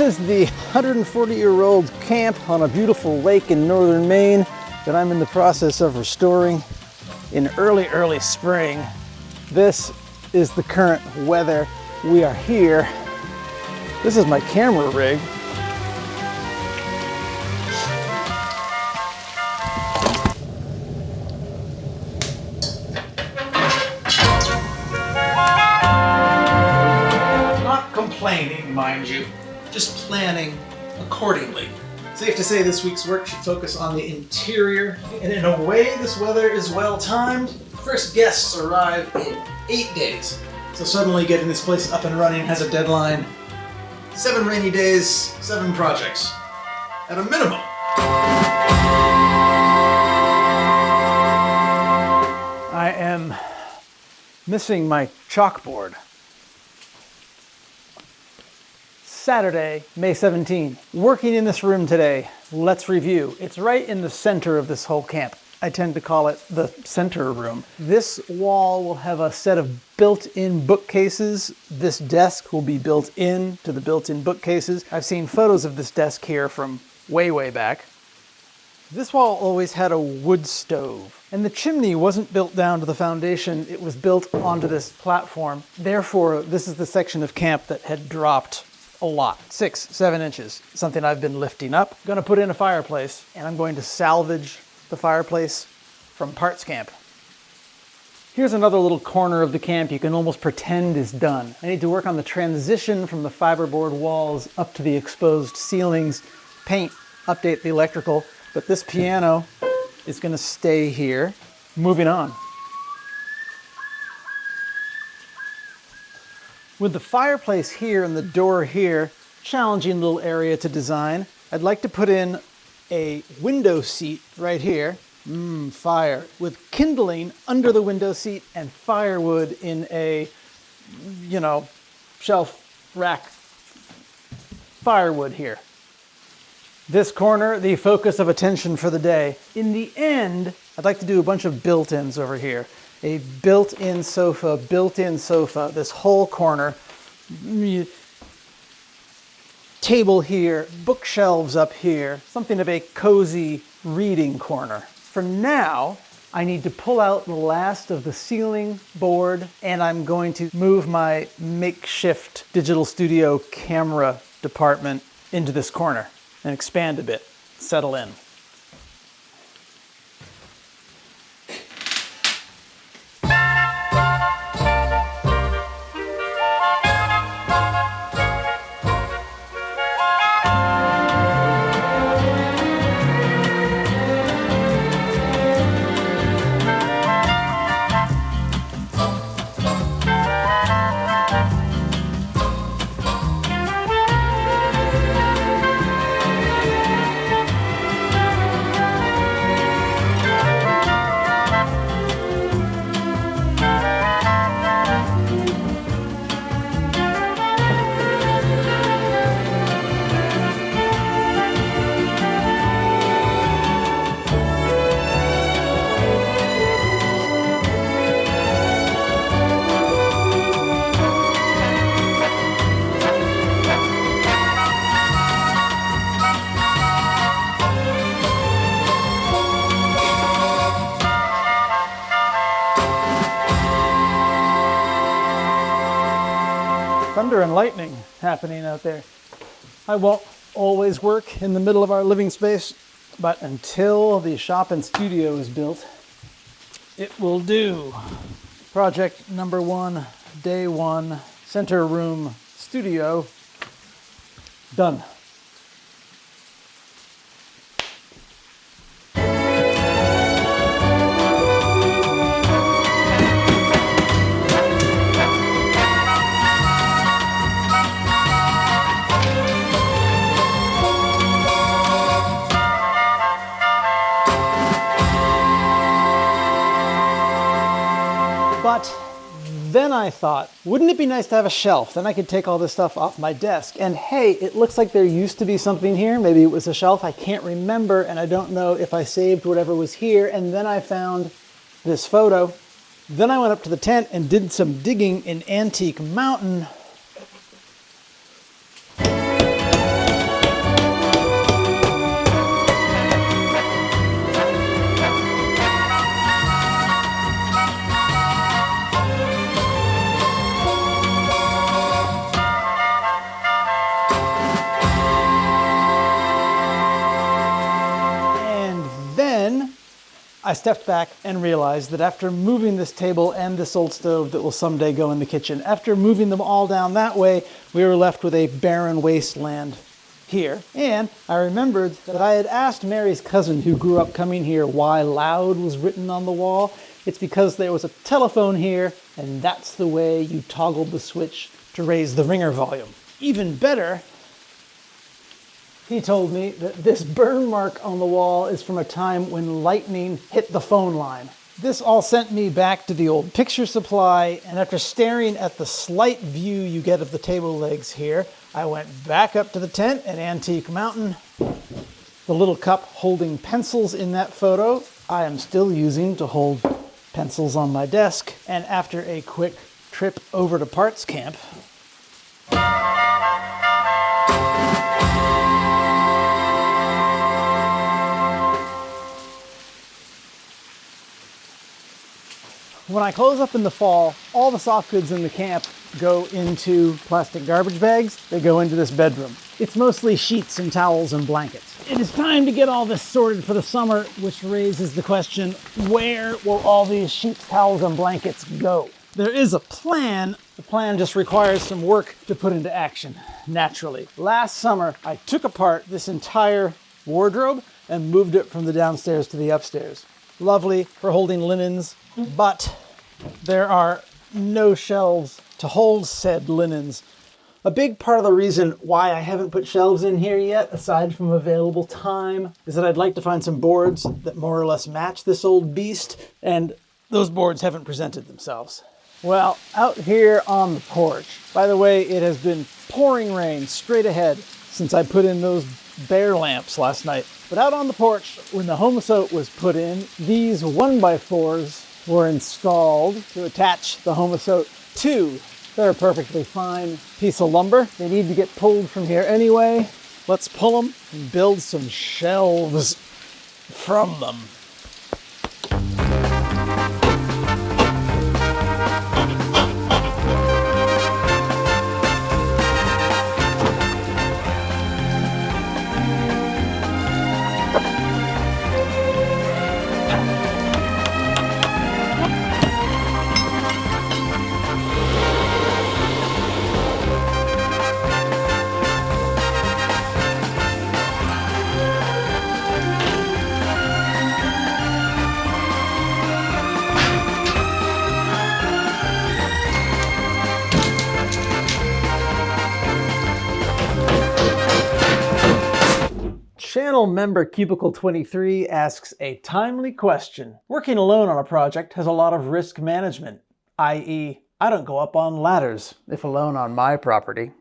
is the 140-year-old camp on a beautiful lake in northern Maine that I'm in the process of restoring in early spring. This is the current weather. We are here. This is my camera rig. Not complaining, mind you, just planning accordingly. Safe to say this week's work should focus on the interior, and in a way this weather is well timed. First guests arrive in 8 days, so suddenly getting this place up and running has a deadline. 7 rainy days, 7 projects, at a minimum. I am missing my chalkboard. Saturday, May 17. Working in this room today. Let's review. It's right in the center of this whole camp. I tend to call it the center room. This wall will have a set of built-in bookcases. This desk will be built in to the built-in bookcases. I've seen photos of this desk here from way back. This wall always had a wood stove, and the chimney wasn't built down to the foundation. It was built onto this platform. Therefore, this is the section of camp that had dropped a lot, 6-7 inches, something I've been lifting up. I'm gonna put in a fireplace, and I'm going to salvage the fireplace from parts camp. Here's another little corner of the camp you can almost pretend is done. I need to work on the transition from the fiberboard walls up to the exposed ceilings, paint, update the electrical, but this piano is gonna stay here. Moving on. With the fireplace here and the door here, challenging little area to design, I'd like to put in a window seat right here. Fire. With kindling under the window seat and firewood in a, shelf rack firewood here. This corner, the focus of attention for the day. In the end, I'd like to do a bunch of built-ins over here. A built-in sofa, this whole corner. Table here, bookshelves up here, something of a cozy reading corner. For now, I need to pull out the last of the ceiling board, and I'm going to move my makeshift digital studio camera department into this corner and expand a bit, settle in. Thunder and lightning happening out there. I won't always work in the middle of our living space, but until the shop and studio is built, it will do. Project number 1, day 1, center room studio, done. But then I thought, wouldn't it be nice to have a shelf? Then I could take all this stuff off my desk. And hey, it looks like there used to be something here. Maybe it was a shelf. I can't remember, and I don't know if I saved whatever was here. And then I found this photo. Then I went up to the tent and did some digging in Antique Mountain. I stepped back and realized that after moving this table and this old stove that will someday go in the kitchen, after moving them all down that way, we were left with a barren wasteland here. And I remembered that I had asked Mary's cousin who grew up coming here why loud was written on the wall. It's because there was a telephone here, and that's the way you toggled the switch to raise the ringer volume. Even better, he told me that this burn mark on the wall is from a time when lightning hit the phone line. This all sent me back to the old picture supply, and after staring at the slight view you get of the table legs here, I went back up to the tent at Antique Mountain. The little cup holding pencils in that photo, I am still using to hold pencils on my desk. And after a quick trip over to Parts Camp, when I close up in the fall, all the soft goods in the camp go into plastic garbage bags. They go into this bedroom. It's mostly sheets and towels and blankets. It is time to get all this sorted for the summer, which raises the question, where will all these sheets, towels, and blankets go? There is a plan. The plan just requires some work to put into action, naturally. Last summer, I took apart this entire wardrobe and moved it from the downstairs to the upstairs. Lovely for holding linens, but there are no shelves to hold said linens. A big part of the reason why I haven't put shelves in here yet, aside from available time, is that I'd like to find some boards that more or less match this old beast, and those boards haven't presented themselves. Well, out here on the porch, by the way, it has been pouring rain straight ahead since I put in those bare lamps last night. But out on the porch, when the Homasote was put in, these 1x4s were installed to attach the Homasote to. They're a perfectly fine piece of lumber. They need to get pulled from here anyway. Let's pull them and build some shelves from them. Channel member Cubicle 23 asks a timely question. Working alone on a project has a lot of risk management, i.e., I don't go up on ladders if alone on my property.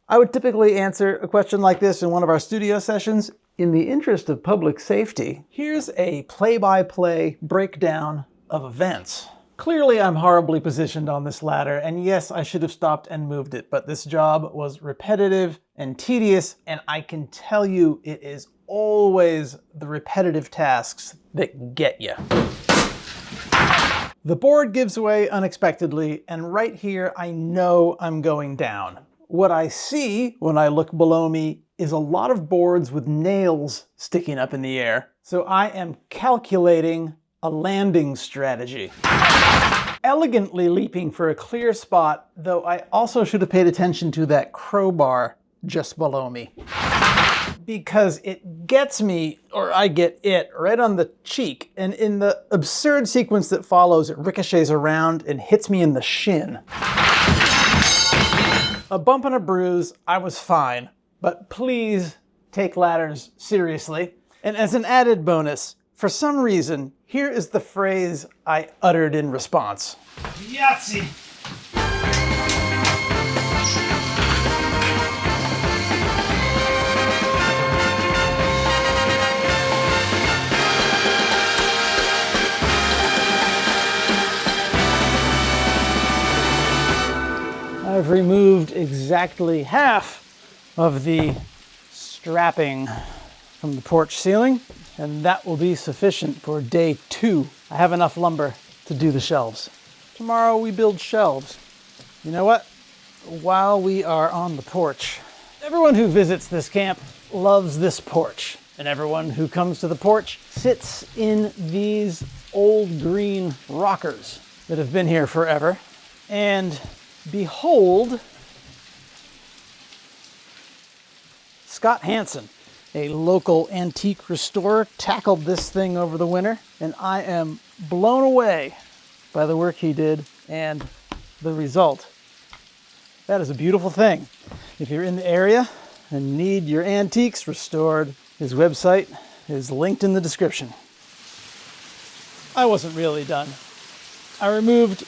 I would typically answer a question like this in one of our studio sessions. In the interest of public safety, here's a play-by-play breakdown of events. Clearly, I'm horribly positioned on this ladder, and yes, I should have stopped and moved it, but this job was repetitive and tedious, and I can tell you it is always the repetitive tasks that get you. The board gives way unexpectedly, and right here I know I'm going down. What I see when I look below me is a lot of boards with nails sticking up in the air, so I am calculating a landing strategy. Elegantly leaping for a clear spot, though I also should have paid attention to that crowbar just below me. Because it gets me, or I get it, right on the cheek, and in the absurd sequence that follows, it ricochets around and hits me in the shin. A bump and a bruise, I was fine, but please take ladders seriously. And as an added bonus, for some reason, here is the phrase I uttered in response. Yahtzee! I've removed exactly half of the strapping from the porch ceiling, and that will be sufficient for day 2. I have enough lumber to do the shelves. Tomorrow we build shelves. You know what? While we are on the porch, everyone who visits this camp loves this porch. And everyone who comes to the porch sits in these old green rockers that have been here forever. And behold, Scott Hansen, a local antique restorer, tackled this thing over the winter, and I am blown away by the work he did and the result. That is a beautiful thing. If you're in the area and need your antiques restored, his website is linked in the description. I wasn't really done. I removed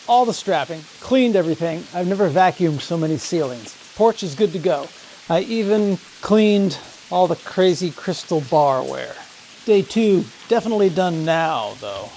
all the strapping, cleaned everything. I've never vacuumed so many ceilings. Porch is good to go. I even cleaned all the crazy crystal barware. Day 2, definitely done now, though.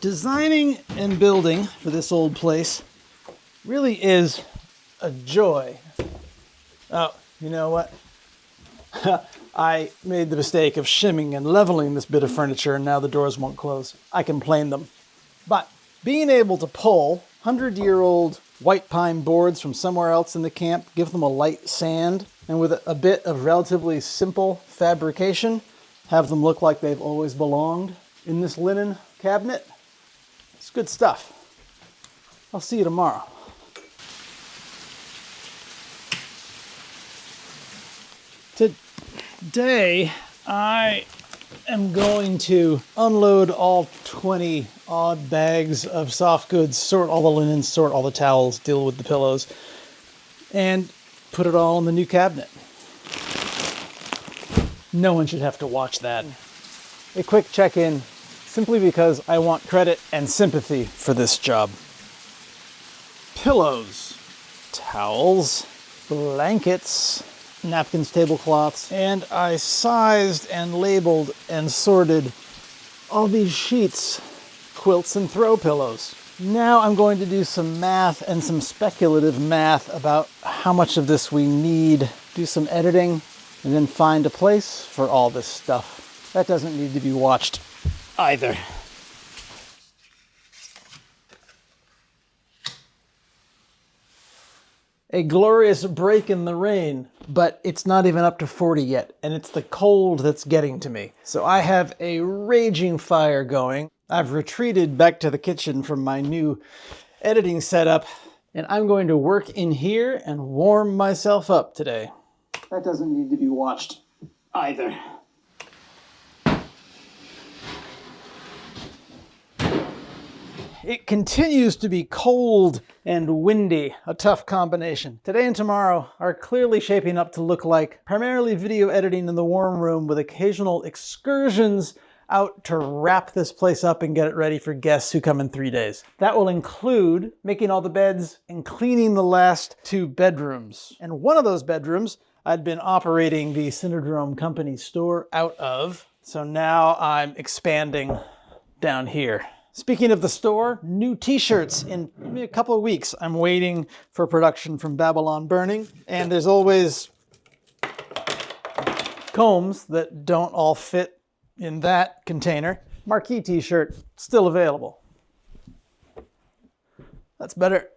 Designing and building for this old place really is a joy. Oh, you know what? I made the mistake of shimming and leveling this bit of furniture, and now the doors won't close. I can plane them. But being able to pull 100-year-old white pine boards from somewhere else in the camp, give them a light sand, and with a bit of relatively simple fabrication, have them look like they've always belonged in this linen cabinet, it's good stuff. I'll see you tomorrow. Today, I am going to unload all 20 odd bags of soft goods, sort all the linens, sort all the towels, deal with the pillows, and put it all in the new cabinet. No one should have to watch that. A quick check-in, simply because I want credit and sympathy for this job. Pillows, towels, blankets, napkins, tablecloths, and I sized and labeled and sorted all these sheets, quilts, and throw pillows. Now I'm going to do some math and some speculative math about how much of this we need, do some editing, and then find a place for all this stuff. That doesn't need to be watched either. A glorious break in the rain, but it's not even up to 40 yet, and it's the cold that's getting to me. So I have a raging fire going. I've retreated back to the kitchen from my new editing setup, and I'm going to work in here and warm myself up today. That doesn't need to be watched either. It continues to be cold and windy, a tough combination. Today and tomorrow are clearly shaping up to look like primarily video editing in the warm room with occasional excursions out to wrap this place up and get it ready for guests who come in 3 days. That will include making all the beds and cleaning the last 2 bedrooms. And one of those bedrooms I'd been operating the Cinodrome company store out of, so now I'm expanding down here. Speaking of the store, new t-shirts in a couple of weeks. I'm waiting for production from Babylon Burning, and there's always combs that don't all fit in that container. Marquee t-shirt, still available. That's better.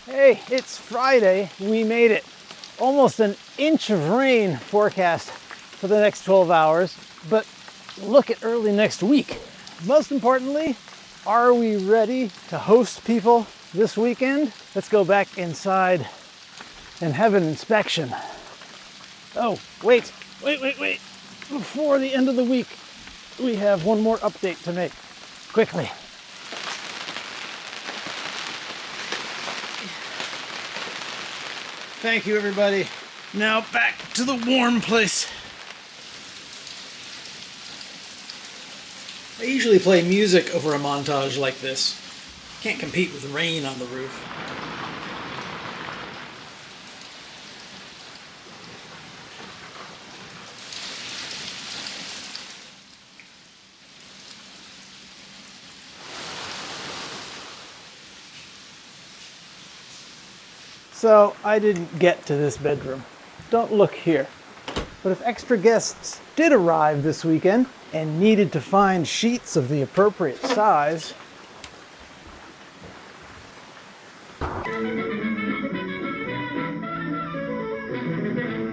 Hey, it's Friday. We made it. Almost an inch of rain forecast for the next 12 hours, but look at early next week. Most importantly, are we ready to host people this weekend? Let's go back inside and have an inspection. Oh, wait. Before the end of the week, we have one more update to make. Quickly. Thank you, everybody. Now back to the warm place. I usually play music over a montage like this. Can't compete with rain on the roof. So I didn't get to this bedroom. Don't look here. But if extra guests did arrive this weekend and needed to find sheets of the appropriate size,